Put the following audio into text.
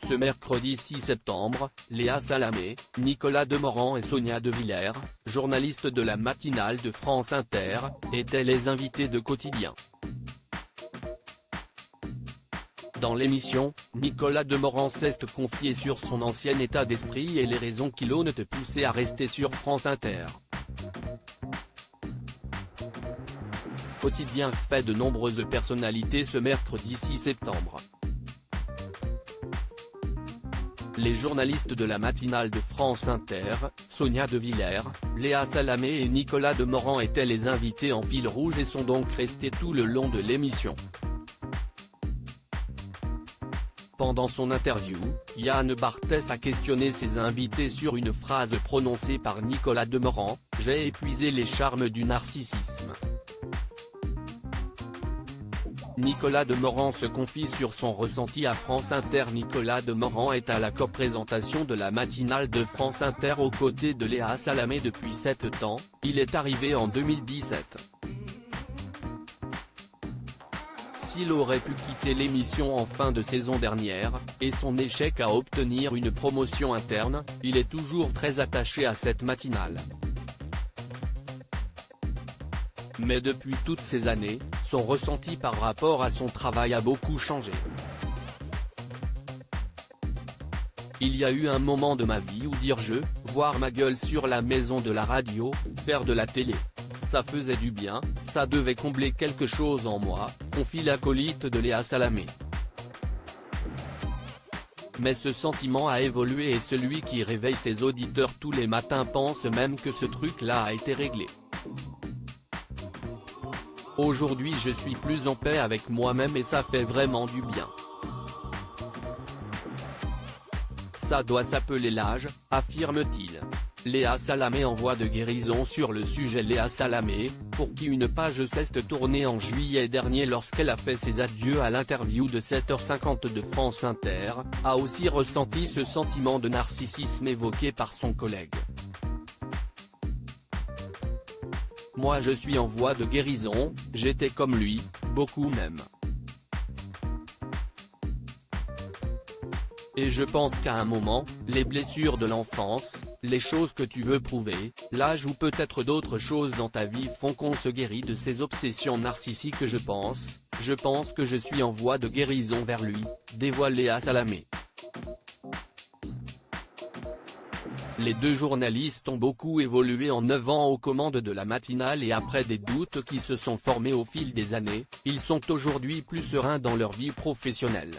Ce mercredi 6 septembre, Léa Salamé, Nicolas Demorand et Sonia De Villers, journalistes de la matinale de France Inter, étaient les invités de Quotidien. Dans l'émission, Nicolas Demorand s'est confié sur son ancien état d'esprit et les raisons qui l'ont poussé à rester sur France Inter. Quotidien fait de nombreuses personnalités ce mercredi 6 septembre. Les journalistes de la matinale de France Inter, Sonia De Villers, Léa Salamé et Nicolas Demorand étaient les invités en fil rouge et sont donc restés tout le long de l'émission. Pendant son interview, Yann Barthès a questionné ses invités sur une phrase prononcée par Nicolas Demorand: « J'ai épuisé les charmes du narcissisme ». Nicolas Demorand se confie sur son ressenti à France Inter. Nicolas Demorand est à la coprésentation de la matinale de France Inter aux côtés de Léa Salamé depuis 7 ans, il est arrivé en 2017. S'il aurait pu quitter l'émission en fin de saison dernière, et son échec à obtenir une promotion interne, il est toujours très attaché à cette matinale. Mais depuis toutes ces années, son ressenti par rapport à son travail a beaucoup changé. Il y a eu un moment de ma vie où dire voir ma gueule sur la maison de la radio, faire de la télé. Ça faisait du bien, ça devait combler quelque chose en moi, confie l'acolyte de Léa Salamé. Mais ce sentiment a évolué et celui qui réveille ses auditeurs tous les matins pense même que ce truc-là a été réglé. Aujourd'hui je suis plus en paix avec moi-même et ça fait vraiment du bien. Ça doit s'appeler l'âge, affirme-t-il. Léa Salamé en voie de guérison sur le sujet. Léa Salamé, pour qui une page s'est tournée en juillet dernier lorsqu'elle a fait ses adieux à l'interview de 7h50 de France Inter, a aussi ressenti ce sentiment de narcissisme évoqué par son collègue. Moi je suis en voie de guérison, j'étais comme lui, beaucoup même. Et je pense qu'à un moment, les blessures de l'enfance, les choses que tu veux prouver, l'âge ou peut-être d'autres choses dans ta vie font qu'on se guérit de ces obsessions narcissiques. Je pense que je suis en voie de guérison vers lui, dévoile Léa Salamé. Les deux journalistes ont beaucoup évolué en 9 ans aux commandes de la matinale et après des doutes qui se sont formés au fil des années, ils sont aujourd'hui plus sereins dans leur vie professionnelle.